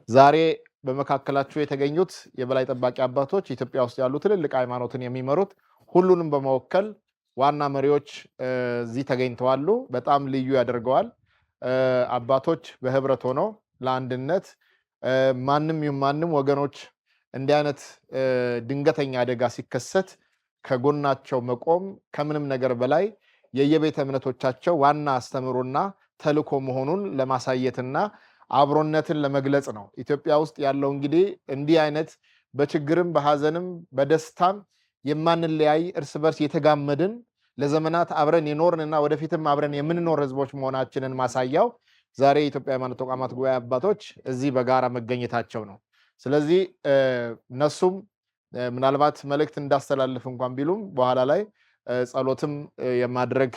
ዛሬ በመካከላችሁ የተገኙት የበላይ ጠባቂ አባቶች ኢትዮጵያ ውስጥ ያሉ ትልልቅ ሃይማኖትን የሚመሩት ሁሉንም በመወከል ዋና መሪዎች እዚህ ተገኝተዋል። በጣም ልዩ ያደርገዋል። አባቶች በህብረት ሆነው ለአንድነት ማንም ወገኖች እንዲህ አይነት ድንገተኛ አደጋ ሲከሰት ከጎናቸው መቆም ከምንም ነገር በላይ የየቤተ እምነቶቻቸው ዋና አስተምሮና ተልእኮ መሆኑን ለማሳየትና አብሮነትን ለመግለጽ ነው። ኢትዮጵያ ውስጥ ያለው እንግዲህ እንዲህ አይነት በችግርም በሐዘንም በደስታም የማንለያይ እርስ በርስ የተጋመድን ለዘመናት አብረን የኖርንና ወደፊትም አብረን የምንኖር ህዝቦች መሆናችንን ማሳያው ዛሬ የኢትዮጵያ ሃይማኖት ተቋማት ጉባኤ አባቶች እዚህ በጋራ መገኘታቸው ነው። ስለዚህ እነሱም ምናልባት መልእክት እንዳስተላልፍ እንኳን ቢሉም በኋላ ላይ ጸሎትም የማድረግ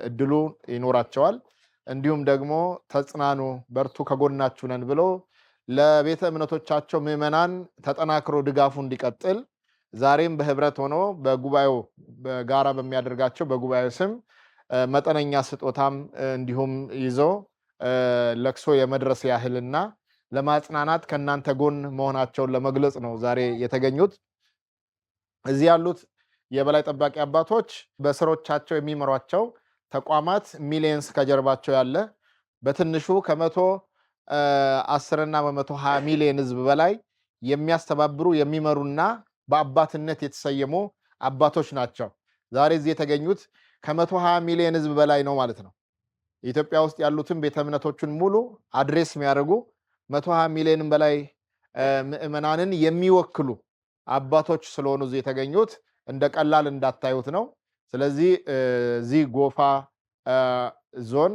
እድሉ ይኖራቸዋል። እንዲሁም ደግሞ ተጽናኑ፣ በርቱ፣ ከጎናችሁ ነን ብሎ ለቤተ እምነቶቻቸው ምዕመናን ተጠናክሮ ድጋፉ እንዲቀጥል ዛሬም በህብረት ሆኖ በጉባኤው በጋራ በሚያደርጋቸው በጉባኤው ስም መጠነኛ ስጦታም እንዲሁም ይዞ ለቅሶ የመድረስ ያህልና ለማጽናናት ከናንተ ጎን መሆናቸውን ለመግለጽ ነው ዛሬ የተገኙት። እዚህ ያሉት የበላይ ጠባቂ አባቶች በስሮቻቸው የሚመሯቸው ተቋማት ሚሊየንስ ከጀርባቸው ያለ በትንሹ ከ110 እና በ120 ሚሊዮን ህዝብ በላይ የሚያስተባብሩ የሚመሩና በአባትነት የተሰየሙ አባቶች ናቸው። ዛሬ እዚህ የተገኙት ከ120 ሚሊዮን ህዝብ በላይ ነው ማለት ነው። ኢትዮጵያ ውስጥ ያሉትን ቤተ እምነቶችን ሙሉ አድሬስ የሚያደርጉ 120 ሚሊዮን በላይ ምዕመናንን የሚወክሉ አባቶች ስለሆኑ እዚህ የተገኙት እንደ ቀላል እንዳታዩት ነው። ስለዚህ እዚህ ጎፋ ዞን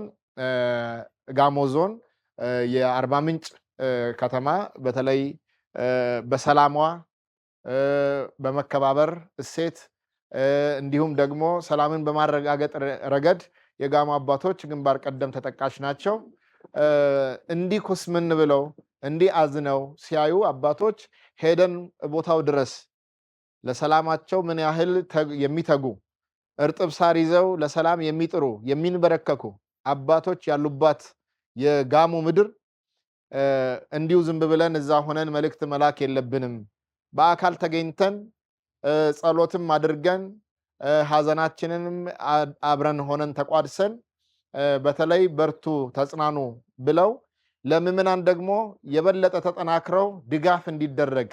ጋሞ ዞን የአርባ ምንጭ ከተማ በተለይ በሰላሟ በመከባበር እሴት እንዲሁም ደግሞ ሰላምን በማረጋገጥ ረገድ የጋሞ አባቶች ግንባር ቀደም ተጠቃሽ ናቸው። እንዲህ ኩስምን ብለው እንዲህ አዝነው ሲያዩ አባቶች ሄደን ቦታው ድረስ ለሰላማቸው ምን ያህል የሚተጉ እርጥብ ሳር ይዘው ለሰላም የሚጥሩ የሚንበረከኩ አባቶች ያሉባት የጋሞ ምድር እንዲሁ ዝም ብለን እዛ ሆነን መልእክት መላክ የለብንም። በአካል ተገኝተን ጸሎትም አድርገን ሐዘናችንንም አብረን ሆነን ተቋድሰን በተለይ በርቱ ተጽናኑ ብለው ለምዕመናን ደግሞ የበለጠ ተጠናክረው ድጋፍ እንዲደረግ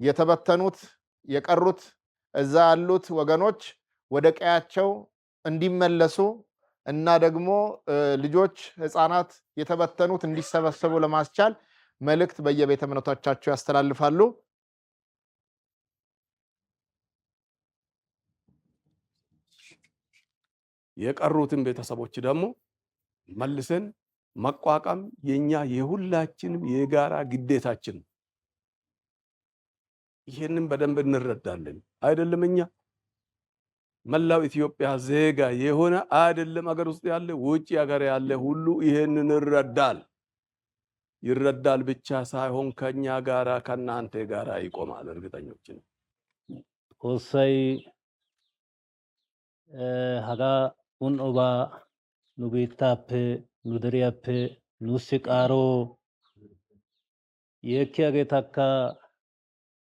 የተበተኑት የቀሩት እዛ ያሉት ወገኖች ወደ ቀያቸው እንዲመለሱ እና ደግሞ ልጆች ህፃናት የተበተኑት እንዲሰበሰቡ ለማስቻል መልእክት በየቤተ እምነቶቻቸው ያስተላልፋሉ። የቀሩትን ቤተሰቦች ደግሞ መልሰን መቋቋም የኛ የሁላችንም የጋራ ግዴታችን። ይሄንን በደንብ እንረዳለን አይደለም? እኛ መላው ኢትዮጵያ ዜጋ የሆነ አይደለም ሀገር ውስጥ ያለ ውጪ ሀገር ያለ ሁሉ ይሄንን ይረዳል ብቻ ሳይሆን ከኛ ጋራ ከናንተ ጋራ ይቆማል። እርግጠኞች ነን። ኦሳይ ሀጋ ኡንኦባ ኑቢታፕ ኑድሪያፕ ኑስቃሮ የኪያጌታካ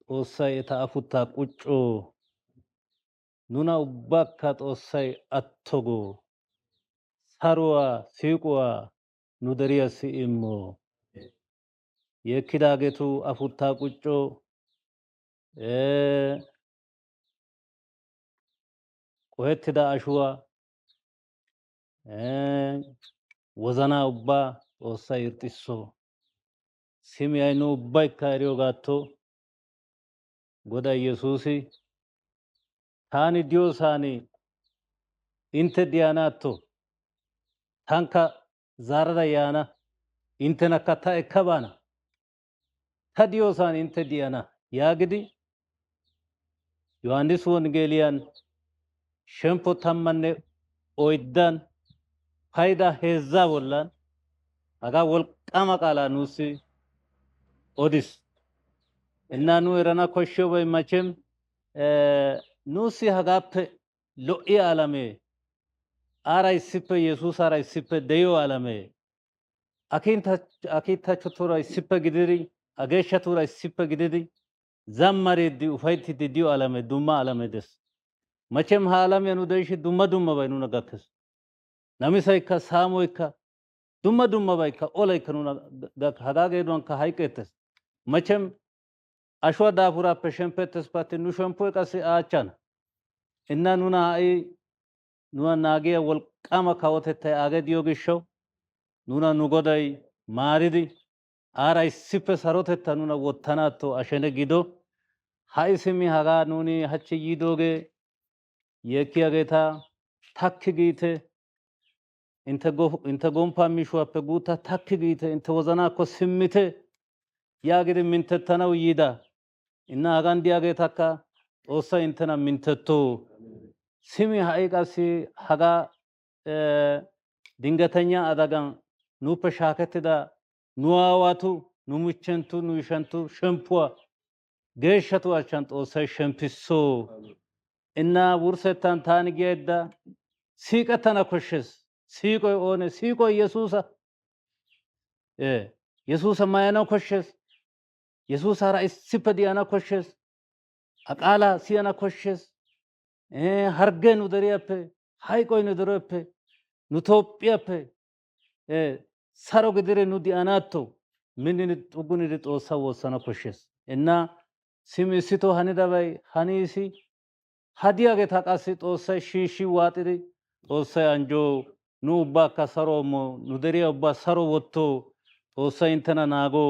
ኦሳይ ታፉታ ቁጮ ኑና ኡባካ ጦሳይ አቶጎ ሳሩዋ ሲቁዋ ኑደሪያ ሲኢሞ የኪዳጌቱ አፉታ ቁጮ ቆሄትዳ አሹዋ ወዘና ኡባ ጦሳይ ይርጢሶ ሲሚያይኑ ኡባ ይካሪዮ ጋቶ ጎዳ ኢየሱሲ ታኒ ዲዮሳኒ ኢንተ ዲያናቶ ታንካ ዛረዳ ያና ኢንተና ካታ እከባና ታዲዮሳኒ ኢንተ ዲያና ያግዲ ዮሐንስ ወንጌሊያን ሸምፖ ታማነ ኦይዳን ፋይዳ ሄዛ ቦላን አጋ ወልቃማ ቃላ ኑሲ ኦዲስ እና ኑ ረና ኮሾ በይ መቼም ኑሲ ሀጋፕ ሎኢ አለሜ አራ ይስፈ ኢየሱስ አራ ይስፈ ደዮ አለሜ akintacho tora issippe gididi ageeshsha tora issippe gididi zammaridi ufayttidi diyo alame dumma alame des. Machem ha alamiyan nu de'ishi dumma dummabay nuna gakkes. Namisaykka saamoykka dumma dummabaykka olaykka nuna hagaa geeduwankka hayqqeettes. Machem ashuwa daafuraappe shemppettes patti nu shemppoy qassi aachchana. Inna nuna ha'i nuna naagiya wolqqaama kawotettay aagee diyo gishshawu nuna nu goday maaridi aara issippe sarotetta nuna wottanaatto ashene gido. Ha'i simmi hagaa nuuni hachchi yiidoogee yeekkiyageeta takki giite. Intte gomppaa mishuwaappe guutta takki giite. Intte wozanaakko simmite yaagidi minttettanawu yiida. Inna hagan diyageetakka Xoossay inttena minttetto. Simi ha'i qassi hagaa dingatenya adagan nuuppe shaakettida nu aawatu, nu michchentu, nu ishanttu shemppuwa geeshshatu achchan Xoossay shemppisso. Inna wurssettan taani giyaydda siiqettana koshshes. Siiqoy oonee? Siiqoy Yesuusa. Yesuusa mayanawu koshshes. Yesuusaara issippe de'ana koshshes. A qaalaa siyana koshshes. Harggee nu deriyaappe, hayqoy nu dereppe, nu Toophphiyaappe saro gidire nu de'anaatto minnidi xuggunidi Xoossaa woossana koshshes. Inna simi issitoo hanidabay haniisi. Hadiyageeta qassi Xoossay shiishshi waaxidi Xoossay anjjo. Nu ubbaakka saro immo. Nu deriyaa ubbaa saro wotto. Xoossay inttena naago.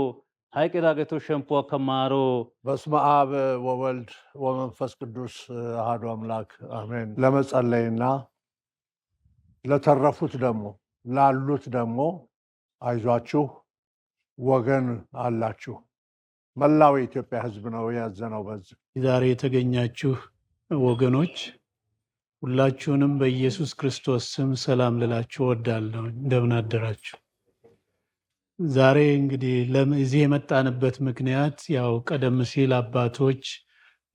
hayqqidaageቱ shemppuwaakka maaro. በስመ አብ ወወልድ ወመንፈስ ቅዱስ አሐዱ አምላክ አሜን። ለመጸለይና ለተረፉት ደግሞ ላሉት ደግሞ አይዟችሁ ወገን አላችሁ። መላው የኢትዮጵያ ሕዝብ ነው ያዘነው በዚህ። ዛሬ የተገኛችሁ ወገኖች ሁላችሁንም በኢየሱስ ክርስቶስ ስም ሰላም ልላችሁ እወዳለሁ። እንደምን አደራችሁ? ዛሬ እንግዲህ እዚህ የመጣንበት ምክንያት ያው ቀደም ሲል አባቶች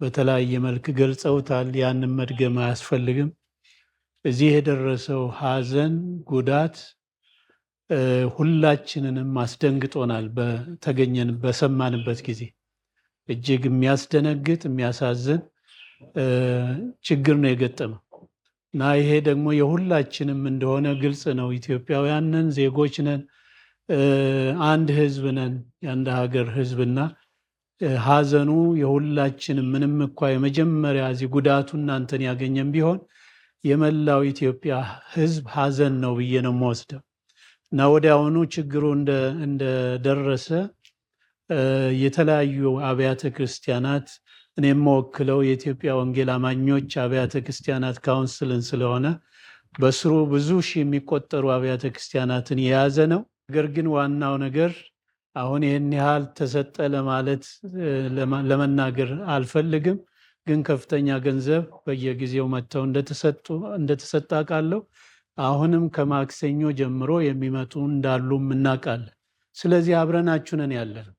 በተለያየ መልክ ገልጸውታል። ያንን መድገም አያስፈልግም። እዚህ የደረሰው ሐዘን፣ ጉዳት ሁላችንንም አስደንግጦናል። በሰማንበት ጊዜ እጅግ የሚያስደነግጥ የሚያሳዝን ችግር ነው የገጠመው እና ይሄ ደግሞ የሁላችንም እንደሆነ ግልጽ ነው። ኢትዮጵያውያን ነን፣ ዜጎች ነን፣ አንድ ህዝብ ነን፣ የአንድ ሀገር ህዝብና ሐዘኑ የሁላችንም ምንም እንኳ የመጀመሪያ እዚህ ጉዳቱ እናንተን ያገኘም ቢሆን የመላው ኢትዮጵያ ህዝብ ሐዘን ነው ብዬ ነው የምወስደው እና ወዲያውኑ ችግሩ እንደደረሰ የተለያዩ አብያተ ክርስቲያናት እኔ የምወክለው የኢትዮጵያ ወንጌል አማኞች አብያተ ክርስቲያናት ካውንስልን ስለሆነ በስሩ ብዙ ሺህ የሚቆጠሩ አብያተ ክርስቲያናትን የያዘ ነው። ነገር ግን ዋናው ነገር አሁን ይህን ያህል ተሰጠ ለማለት ለመናገር አልፈልግም። ግን ከፍተኛ ገንዘብ በየጊዜው መጥተው እንደተሰጠ አውቃለሁ። አሁንም ከማክሰኞ ጀምሮ የሚመጡ እንዳሉም እናውቃለን። ስለዚህ አብረናችሁ ነን ያለነው።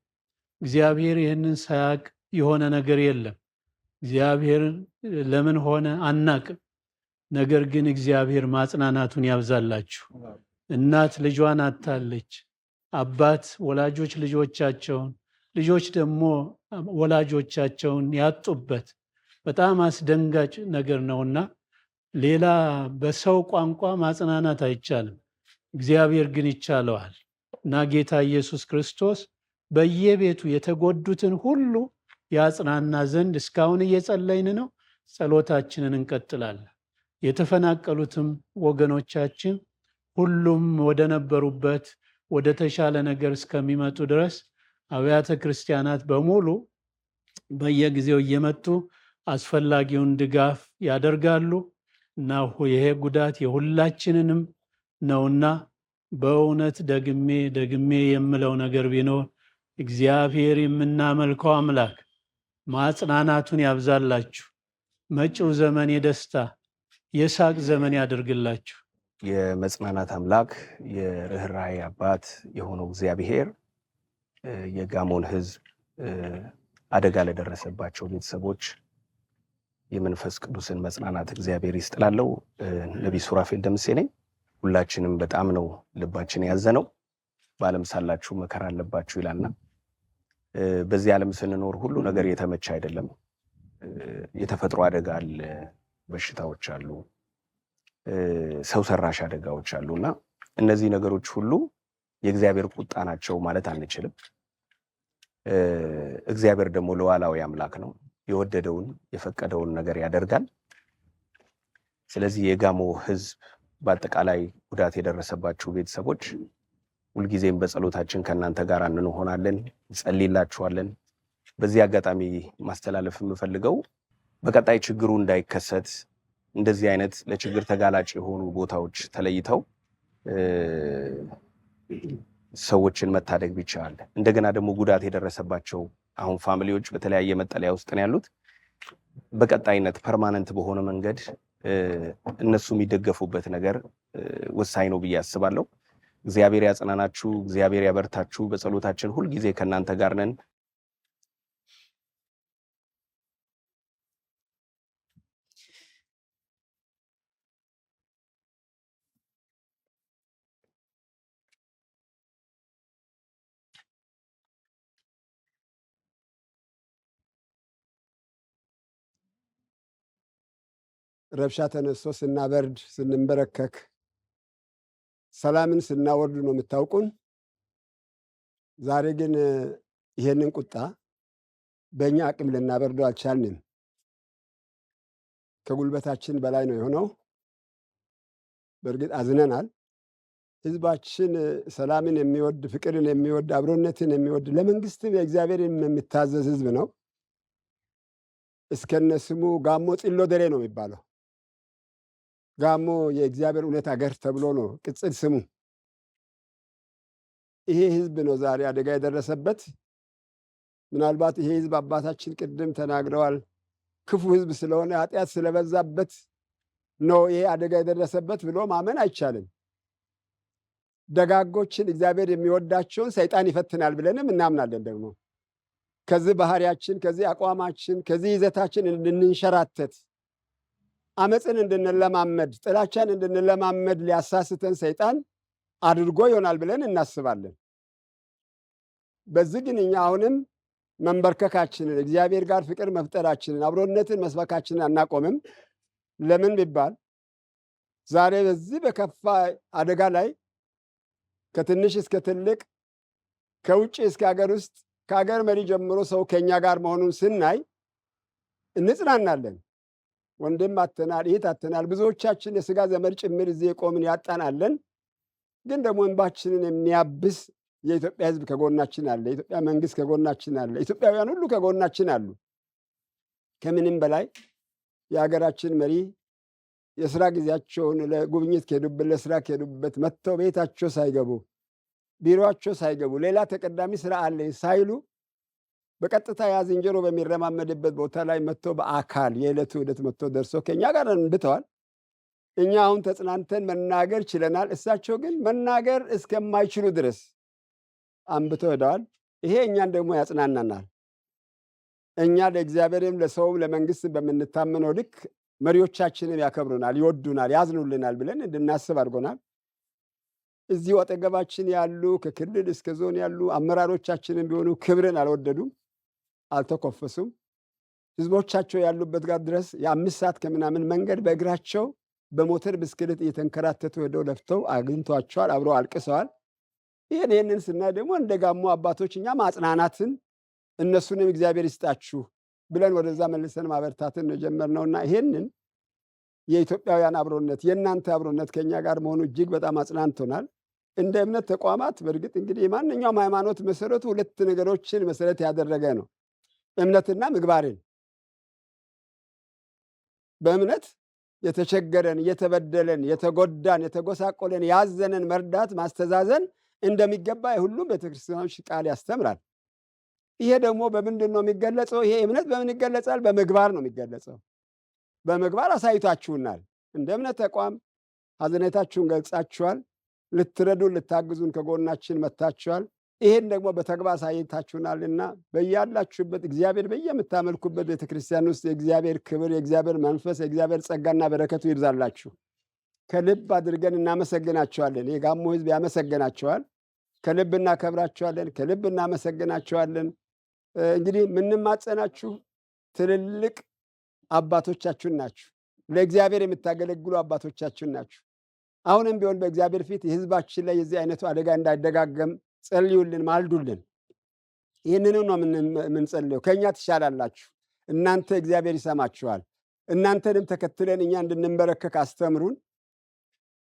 እግዚአብሔር ይህንን ሳያውቅ የሆነ ነገር የለም። እግዚአብሔር ለምን ሆነ አናቅም። ነገር ግን እግዚአብሔር ማጽናናቱን ያብዛላችሁ። እናት ልጇን አታለች፣ አባት ወላጆች ልጆቻቸውን፣ ልጆች ደግሞ ወላጆቻቸውን ያጡበት በጣም አስደንጋጭ ነገር ነውና ሌላ በሰው ቋንቋ ማጽናናት አይቻልም። እግዚአብሔር ግን ይቻለዋል እና ጌታ ኢየሱስ ክርስቶስ በየቤቱ የተጎዱትን ሁሉ ያጽናና ዘንድ እስካሁን እየጸለይን ነው። ጸሎታችንን እንቀጥላለን። የተፈናቀሉትም ወገኖቻችን ሁሉም ወደ ነበሩበት ወደ ተሻለ ነገር እስከሚመጡ ድረስ አብያተ ክርስቲያናት በሙሉ በየጊዜው እየመጡ አስፈላጊውን ድጋፍ ያደርጋሉ እና ይሄ ጉዳት የሁላችንንም ነውና በእውነት ደግሜ የምለው ነገር ቢኖር እግዚአብሔር የምናመልከው አምላክ ማጽናናቱን ያብዛላችሁ። መጪው ዘመን የደስታ የሳቅ ዘመን ያደርግላችሁ። የመጽናናት አምላክ የርኅራኄ አባት የሆነው እግዚአብሔር የጋሞን ሕዝብ አደጋ ለደረሰባቸው ቤተሰቦች የመንፈስ ቅዱስን መጽናናት እግዚአብሔር ይስጥላለው። ነቢይ ሱራፌል ደምሴ ነኝ። ሁላችንም በጣም ነው ልባችን ያዘነው። በዓለም ሳላችሁ መከራ አለባችሁ ይላልና በዚህ ዓለም ስንኖር ሁሉ ነገር የተመቸ አይደለም። የተፈጥሮ አደጋ አለ፣ በሽታዎች አሉ፣ ሰው ሰራሽ አደጋዎች አሉና እነዚህ ነገሮች ሁሉ የእግዚአብሔር ቁጣ ናቸው ማለት አንችልም። እግዚአብሔር ደግሞ ሉዓላዊ አምላክ ነው። የወደደውን የፈቀደውን ነገር ያደርጋል። ስለዚህ የጋሞ ሕዝብ በአጠቃላይ ጉዳት የደረሰባችሁ ቤተሰቦች ሁልጊዜም በጸሎታችን ከእናንተ ጋር እንሆናለን፣ እንጸልይላችኋለን። በዚህ አጋጣሚ ማስተላለፍ የምፈልገው በቀጣይ ችግሩ እንዳይከሰት እንደዚህ አይነት ለችግር ተጋላጭ የሆኑ ቦታዎች ተለይተው ሰዎችን መታደግ ቢቻል፣ እንደገና ደግሞ ጉዳት የደረሰባቸው አሁን ፋሚሊዎች በተለያየ መጠለያ ውስጥ ነው ያሉት። በቀጣይነት ፐርማነንት በሆነ መንገድ እነሱ የሚደገፉበት ነገር ወሳኝ ነው ብዬ አስባለሁ። እግዚአብሔር ያጽናናችሁ፣ እግዚአብሔር ያበርታችሁ። በጸሎታችን ሁልጊዜ ከእናንተ ጋር ነን። ረብሻ ተነስቶ ስናበርድ ስንንበረከክ ሰላምን ስናወርድ ነው የምታውቁን። ዛሬ ግን ይሄንን ቁጣ በእኛ አቅም ልናበርደው አልቻልንም። ከጉልበታችን በላይ ነው የሆነው። በእርግጥ አዝነናል። ህዝባችን ሰላምን የሚወድ ፍቅርን የሚወድ አብሮነትን የሚወድ ለመንግስትም የእግዚአብሔርን የሚታዘዝ ህዝብ ነው። እስከነ ስሙ ጋሞ ጢሎ ደሬ ነው የሚባለው። ጋሞ የእግዚአብሔር እውነት አገር ተብሎ ነው ቅጽል ስሙ። ይሄ ህዝብ ነው ዛሬ አደጋ የደረሰበት። ምናልባት ይሄ ህዝብ አባታችን ቅድም ተናግረዋል፣ ክፉ ህዝብ ስለሆነ ኃጢአት ስለበዛበት ነው ይሄ አደጋ የደረሰበት ብሎ ማመን አይቻልም። ደጋጎችን እግዚአብሔር የሚወዳቸውን ሰይጣን ይፈትናል ብለንም እናምናለን። ደግሞ ከዚህ ባህሪያችን፣ ከዚህ አቋማችን፣ ከዚህ ይዘታችን እንድንንሸራተት፣ አመፅን እንድንለማመድ፣ ጥላቻን እንድንለማመድ ሊያሳስተን ሰይጣን አድርጎ ይሆናል ብለን እናስባለን። በዚህ ግን እኛ አሁንም መንበርከካችንን፣ እግዚአብሔር ጋር ፍቅር መፍጠራችንን፣ አብሮነትን መስበካችንን አናቆምም። ለምን ቢባል ዛሬ በዚህ በከፋ አደጋ ላይ ከትንሽ እስከ ትልቅ፣ ከውጭ እስከ ሀገር ውስጥ፣ ከሀገር መሪ ጀምሮ ሰው ከኛ ጋር መሆኑን ስናይ እንጽናናለን። ወንድም አተናል፣ እህት አተናል፣ ብዙዎቻችን የስጋ ዘመድ ጭምር እዚህ የቆምን ያጣናለን። ግን ደግሞ እንባችንን የሚያብስ የኢትዮጵያ ሕዝብ ከጎናችን አለ። የኢትዮጵያ መንግስት ከጎናችን አለ። ኢትዮጵያውያን ሁሉ ከጎናችን አሉ። ከምንም በላይ የሀገራችን መሪ የስራ ጊዜያቸውን ለጉብኝት ከሄዱበት፣ ለስራ ከሄዱበት መጥተው ቤታቸው ሳይገቡ፣ ቢሮቸው ሳይገቡ፣ ሌላ ተቀዳሚ ስራ አለኝ ሳይሉ በቀጥታ ያ ዝንጀሮ በሚረማመድበት ቦታ ላይ መጥተው በአካል የዕለቱ ዕለት መጥተው ደርሰው ከእኛ ጋር እንብተዋል። እኛ አሁን ተጽናንተን መናገር ችለናል። እሳቸው ግን መናገር እስከማይችሉ ድረስ አንብተው ሄደዋል። ይሄ እኛን ደግሞ ያጽናናናል። እኛ ለእግዚአብሔርም ለሰውም ለመንግስት በምንታመነው ልክ መሪዎቻችንም ያከብሩናል፣ ይወዱናል፣ ያዝኑልናል ብለን እንድናስብ አድርጎናል። እዚሁ አጠገባችን ያሉ ከክልል እስከ ዞን ያሉ አመራሮቻችንም ቢሆኑ ክብርን አልወደዱም፣ አልተኮፈሱም። ህዝቦቻቸው ያሉበት ጋር ድረስ የ5 ሰዓት ከምናምን መንገድ በእግራቸው በሞተር ብስክሌት እየተንከራተቱ ሄደው ለፍተው አግኝቷቸዋል፣ አብረው አልቅሰዋል። ይህንን ስናይ ደግሞ እንደ ጋሞ አባቶች እኛ ማጽናናትን እነሱንም እግዚአብሔር ይስጣችሁ ብለን ወደዛ መልሰን ማበርታትን የጀመርነውና ይሄንን የኢትዮጵያውያን አብሮነት የእናንተ አብሮነት ከኛ ጋር መሆኑ እጅግ በጣም አጽናንቶናል። እንደ እምነት ተቋማት በእርግጥ እንግዲህ የማንኛውም ሃይማኖት መሰረቱ 2 ነገሮችን መሰረት ያደረገ ነው፣ እምነትና ምግባርን። በእምነት የተቸገረን፣ የተበደለን፣ የተጎዳን፣ የተጎሳቆለን፣ ያዘነን መርዳት፣ ማስተዛዘን እንደሚገባ የሁሉም ቤተክርስቲያኖች ቃል ያስተምራል። ይሄ ደግሞ በምንድን ነው የሚገለጸው? ይሄ እምነት በምን ይገለጻል? በምግባር ነው የሚገለጸው። በምግባር አሳይታችሁናል። እንደ እምነት ተቋም ሐዘኔታችሁን ገልጻችኋል። ልትረዱን ልታግዙን ከጎናችን መጥታችኋል። ይሄን ደግሞ በተግባር አሳይታችሁናልና በያላችሁበት እግዚአብሔር በየምታመልኩበት ቤተክርስቲያን ውስጥ የእግዚአብሔር ክብር፣ የእግዚአብሔር መንፈስ፣ የእግዚአብሔር ጸጋና በረከቱ ይብዛላችሁ። ከልብ አድርገን እናመሰግናቸዋለን። የጋሞ ሕዝብ ያመሰግናቸዋል። ከልብ እናከብራችኋለን፣ ከልብ እናመሰግናችኋለን። እንግዲህ የምንማጸናችሁ ትልልቅ አባቶቻችሁን ናችሁ። ለእግዚአብሔር የምታገለግሉ አባቶቻችሁን ናችሁ። አሁንም ቢሆን በእግዚአብሔር ፊት የህዝባችን ላይ የዚህ አይነቱ አደጋ እንዳይደጋገም ጸልዩልን፣ ማልዱልን። ይህንንም ነው የምንጸልየው። ከእኛ ትሻላላችሁ እናንተ፣ እግዚአብሔር ይሰማችኋል። እናንተንም ተከትለን እኛ እንድንበረከክ አስተምሩን፣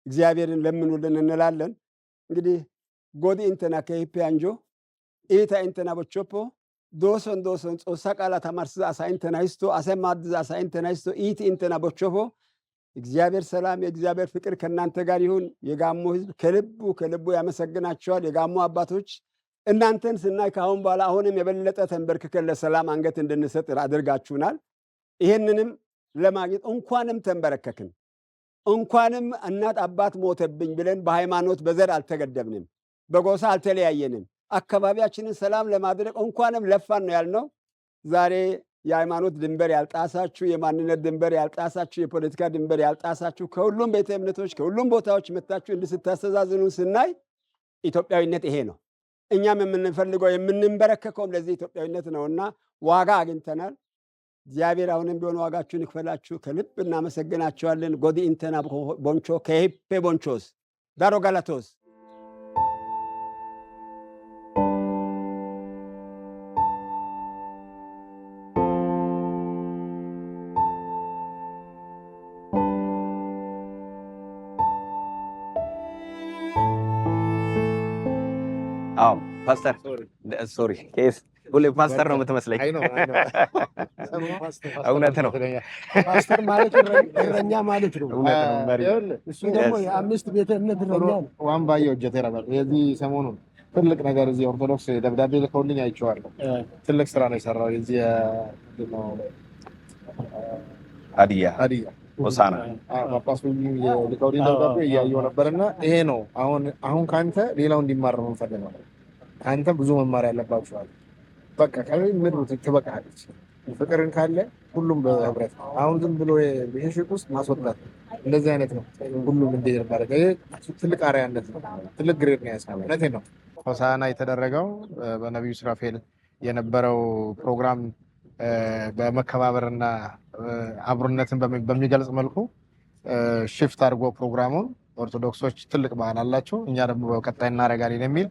እግዚአብሔርን ለምኑልን እንላለን። እንግዲህ ጎዲ ኢንተና ከሂፔ አንጆ ኢታ ኢንተና ቦቾፖ ዶሶን ጾሳ ቃላ ተማርስዛ አሳይንተና ሂስቶ አሰማድዛ አሳይንተና ሂስቶ ኢቲ ኢንተና ቦቾፖ እግዚአብሔር ሰላም፣ የእግዚአብሔር ፍቅር ከእናንተ ጋር ይሁን። የጋሞ ህዝብ ከልቡ ያመሰግናቸዋል። የጋሞ አባቶች እናንተን ስናይ ከአሁን በኋላ አሁንም የበለጠ ተንበርክከን ለሰላም አንገት እንድንሰጥ አድርጋችሁናል። ይህንንም ለማግኘት እንኳንም ተንበረከክን፣ እንኳንም እናት አባት ሞተብኝ ብለን በሃይማኖት በዘር አልተገደብንም፣ በጎሳ አልተለያየንም። አካባቢያችንን ሰላም ለማድረግ እንኳንም ለፋን ነው ያልነው። ዛሬ የሃይማኖት ድንበር ያልጣሳችሁ፣ የማንነት ድንበር ያልጣሳችሁ፣ የፖለቲካ ድንበር ያልጣሳችሁ ከሁሉም ቤተ እምነቶች ከሁሉም ቦታዎች መታችሁ እንድስታስተዛዝኑን ስናይ ኢትዮጵያዊነት ይሄ ነው። እኛም የምንፈልገው የምንበረከከውም ለዚህ ኢትዮጵያዊነት ነውና ዋጋ አግኝተናል። እግዚአብሔር አሁንም ቢሆን ዋጋችሁን ይክፈላችሁ። ከልብ እናመሰግናቸዋለን። ጎዲ ኢንተና ቦንቾ ከሂፔ ቦንቾስ ዳሮ ጋላቶስ ፓስተር ሶሪ ኬስ ሁሌ ፓስተር ነው የምትመስለኝ። እውነት ነው። ፓስተር ማለት እረኛ ማለት ነው። እሱ ደግሞ የአምስት ቤተ እምነት እረኛ ነው። ዋንባየው ጀቴራ የዚህ ሰሞኑን ትልቅ ነገር እዚህ ኦርቶዶክስ ደብዳቤ ልከውልኝ አይቼዋለሁ። ትልቅ ስራ ነው የሰራው። የዚህ ሀዲያ ሆሳና ጳጳሱ ልከውልኝ ደብዳቤ እያየሁ ነበርና ይሄ ነው አሁን ከአንተ ሌላው እንዲማር ነው የምንፈልገው። ከአንተ ብዙ መማር ያለባችኋል። በቃ ከምድሩ ትበቃለች። ፍቅርን ካለ ሁሉም በህብረት አሁን ዝም ብሎ የሽቅ ውስጥ ማስወጣት እንደዚህ አይነት ነው። ሁሉም እንዲህ ማድረግ ትልቅ አርአያነት ነው። ትልቅ ግሬድ ነው ያሳየው። እውነቴን ነው። ሆሳዕና የተደረገው በነቢዩ ሱራፌል የነበረው ፕሮግራም በመከባበርና አብሮነትን በሚገልጽ መልኩ ሽፍት አድርጎ ፕሮግራሙን ኦርቶዶክሶች ትልቅ ባህል አላቸው፣ እኛ ደግሞ በቀጣይ እናደርጋለን የሚል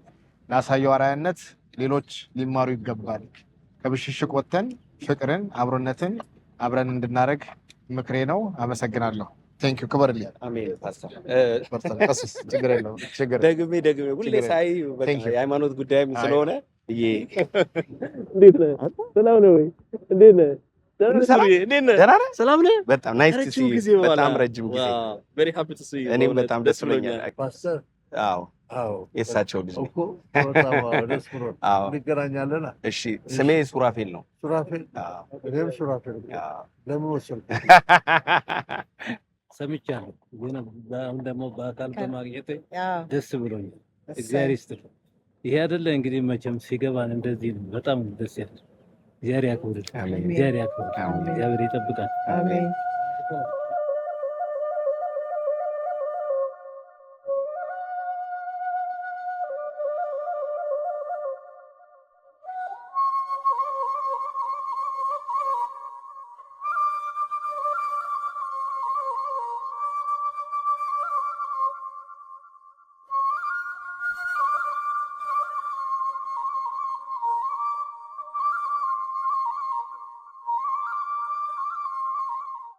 ላሳየው አርአያነት ሌሎች ሊማሩ ይገባል። ከብሽሽቅ ወጥተን ፍቅርን፣ አብሮነትን አብረን እንድናደርግ ምክሬ ነው። አመሰግናለሁ። ቴንክ ዩ ክበርልኝ። አሜን ፓስተር። ችግር የለውም። ደግሜ ሁሌ ሳይ የሃይማኖት ጉዳይም ስለሆነ እንዴት ነህ? ሰላም ነው ወይ? እንዴት ነህ? ሰላም ነህ? በጣም ናይስ ቱ ሲ ዩ። በጣም ረጅም ጊዜ። እኔም በጣም ደስ ብሎኛል። አዎ የእሳቸው ልጅ ነው። እንገናኛለን። እሺ ስሜ ሱራፌል ነው። ሱራፌል? እኔም ሱራፌል። ለምን ወሰንክ? ሰምቻለሁ፣ ግን አሁን ደግሞ በአካል በማግኘቴ ደስ ብሎኛል። እግዚአብሔር ይስጥልኝ። ይሄ አይደለ እንግዲህ መቼም ሲገባን እንደዚህ ነው። በጣም ደስ ያለ። እግዚአብሔር ያክብርልኝ። እግዚአብሔር ያክብርልኝ። እግዚአብሔር ይጠብቃል።